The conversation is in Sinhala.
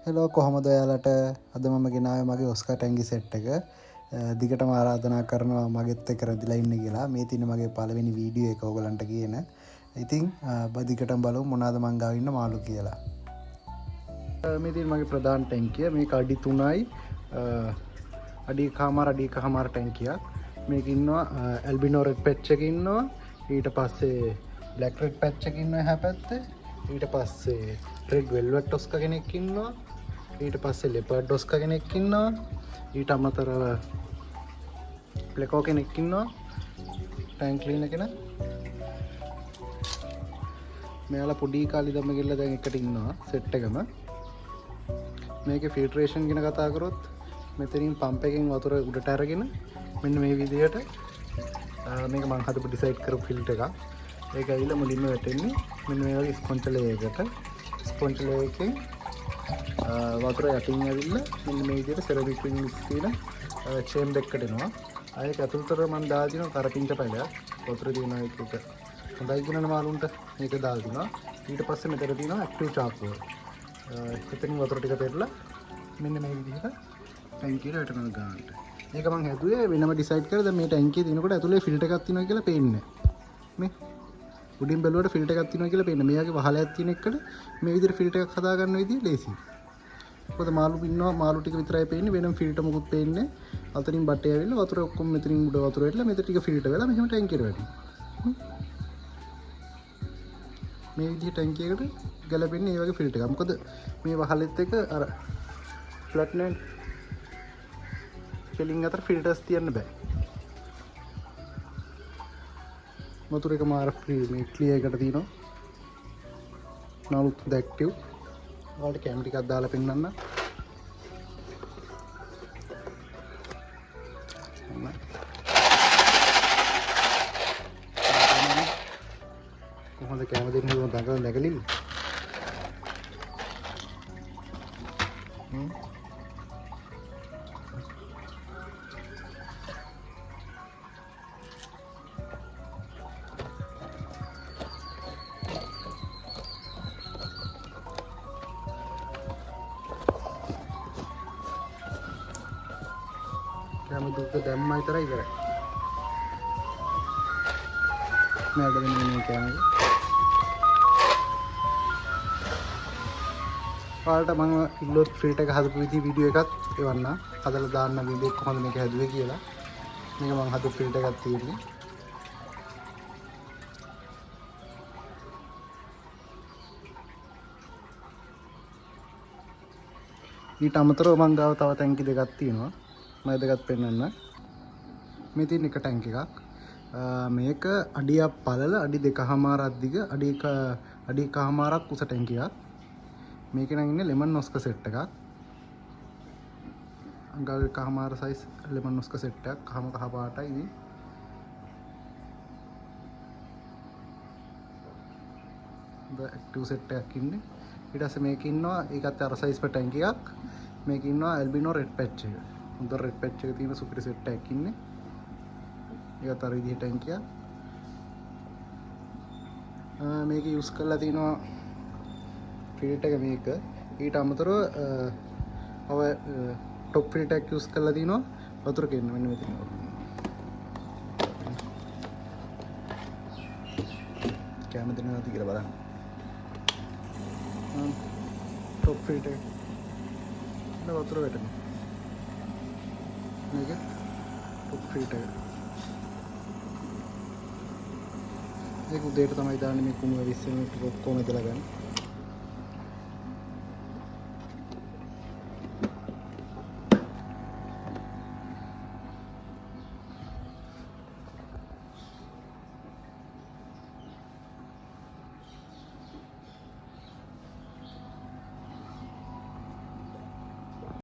හෙලෝ කොහොමද ඔයාලට අද මම ගෙනාවේ මගේ ඔස්කා ටැංගි සෙට් එක. දිගටම ආරාධනා කරනවා මගෙත් එක්ක රැඳිලා ඉන්න කියලා. මේ තියෙන මගේ පළවෙනි වීඩියෝ එක ඔයගලන්ට කියන. ඉතින් දිගටම බලමු මොනවාද මං ගාව ඉන්න මාළු කියලා. මේ තියෙන මගේ ප්‍රධාන ටැංකිය. මේක අඩි 3යි. අඩි කමාර ටැංකියක්. මේක ඉන්නවා ඇල්බිනෝ රෙඩ් පැච් එක ඉන්නවා. ඊට පස්සේ බ්ලැක් රෙඩ් පැච් එක ඉන්නවා එහා පැත්තේ. ඊට පස්සේ රෙඩ් වෙල්වෙට් ඔස්කා කෙනෙක් ඉන්නවා. ඊට පස්සේ ලෙපර්ඩ් ඔස්කා කෙනෙක් ඉන්නවා. ඊට අමතරව ප්ලෙකෝ කෙනෙක් ඉන්නවා. ටැංක් ක්ලීනර් කෙනෙක්. මෙයාලා පොඩි කාලේ ඉඳන්ම ගිහලා දැන් එකට ඉන්නවා සෙට් එකම. මේකේ ෆිල්ටරේෂන් ගැන කතා කරොත් මෙතනින් පම්ප් එකෙන් වතුර උඩට අරගෙන මෙන්න මේ විදිහට මේක මම හදපු ඩිසයිඩ් කරපු ෆිල්ටර් එකක්. ඒක ඇවිල්ලා මුලින්ම වැටෙන්නේ මෙන්න මේ වගේ ස්පොන්ජ් ලේයරයකට. ස්පොන්ජ් ලේයරකින් වතුර යටින් ඇවිල්ලා මෙන්න මේ විදිහට සෙරමික් රින්ග්ස් තියෙන චේම්බර් එකකට එනවා. ආයෙත් ඇතුළතට මම දාලා දිනවා කරපිංච පැලයක්. වතුර දිනන එක හොඳයි කියන මාළුන්ට මේක දාලා දිනවා. ඊට පස්සේ මෙතන තියෙනවා ඇක්ටිව් චාර්කෝල්. එතනින් වතුර ටික පෙරලා මෙන්න මේ විදිහට ටැංකියට වැටෙනවා ගන්නට. මේක මම හැදුවේ වෙනම ඩිසයිඩ් කරලා දැන් මේ ටැංකිය දිනකොට ඇතුලේ ෆිල්ටර් එකක් තියෙනවා කියලා පේන්නේ. මේ උඩින් බැලුවට ෆිල්ටර් එකක් තියෙනවා කියලා පේන්නේ. මෙයාගේ වහලයක් තියෙන එකට මේ විදිහට ෆිල්ටර් එකක් හදා ගන්න විදිය ලේසියි. මොකද මාළු ඉන්නවා මාළු ටික විතරයි පේන්නේ වෙනම ෆිල්ටර් මොකුත් පේන්නේ. අතනින් බටේ ඇවිල්ලා වතුර ඔක්කොම මෙතනින් උඩ වතුර වැටලා මෙතන ටික ෆිල්ටර් වෙලා මෙහෙම ටැංකියට වැටෙනවා. මේ විදිහට ටැංකියකට ගැලපෙන්නේ මේ වගේ ෆිල්ටර් එකක්. මොකද මේ වහලෙත් එක අර ෆ්ලැට් නෙට් ෆිලිං අතර ෆිල්ටර්ස් තියන්න බෑ. වතුර එක මාර මේ ක්ලියර් එකට තියෙනවා. නාලුත් ඇක්ටිව්. ඔයාලට කැම ටිකක් දාලා පෙන්නන්න. කොහොමද කැම දෙන්නේ උන් දඟල නැගලින්? කැම දුක දැම්මා විතරයි ඉවරයි. මේකට මෙන්න මේ කැම එක. ඔයාලට මම ඉල්ලුවොත් ෆිල්ටර් එක හදපු විදිහ වීඩියෝ එකක් එවන්න. හදලා දාන්න වීඩියෝ එක කොහොමද මේක හැදුවේ කියලා. මේක මම හදපු ෆිල්ටර් එකක් තියෙන්නේ. ඊට අමතරව මං ගාව තව ටැංකි දෙකක් තියෙනවා. මම දෙකත් පෙන්නන්න. මේ තියෙන එක ටැංක් එකක්. මේක අඩියක් පළල අඩි 2.5ක් දිග අඩි 1.5ක් උස ටැංකියක්. මේකේ නම් ඉන්නේ ලෙමන් ඔස්කා සෙට් එකක්. අඟල් 1.5 සයිස් ලෙමන් ඔස්කා සෙට් එකක්. කහ පාටයි ඉතින්. ඇක්ටිව් සෙට් එකක් ඉන්නේ. ඊට පස්සේ මේක ඉන්නවා ඒකත් අර සයිස් පෙ ටැංකි එකක්. මේක ඉන්නවා ඇල්බිනෝ රෙඩ් පැච් එක. හොඳ රෙඩ් පැච් එක තියෙන සුපිරි සෙට් එකක් ඉන්නේ. ඒකත් අර විදිහට ටැංකියක්. මේක යූස් කරලා තිනවා ෆිල්ටර් එක මේක. ඊට අමතරව টপ ෆිල්ටර් එකක් යූස් කරලා තිනවා වතුර කෙන්න මෙන්න මෙතන. කැම දෙනවද කියලා බලන්න. টপ ෆිල්ටර් එක වතුර වැටෙනවා. මේක টপ ෆිල්ටර් එක. ඒක උදේට තමයි දාන්නේ මේ කුණුව 20 මිනිත්තු ඔක්කොම ඉදලා ගන්න.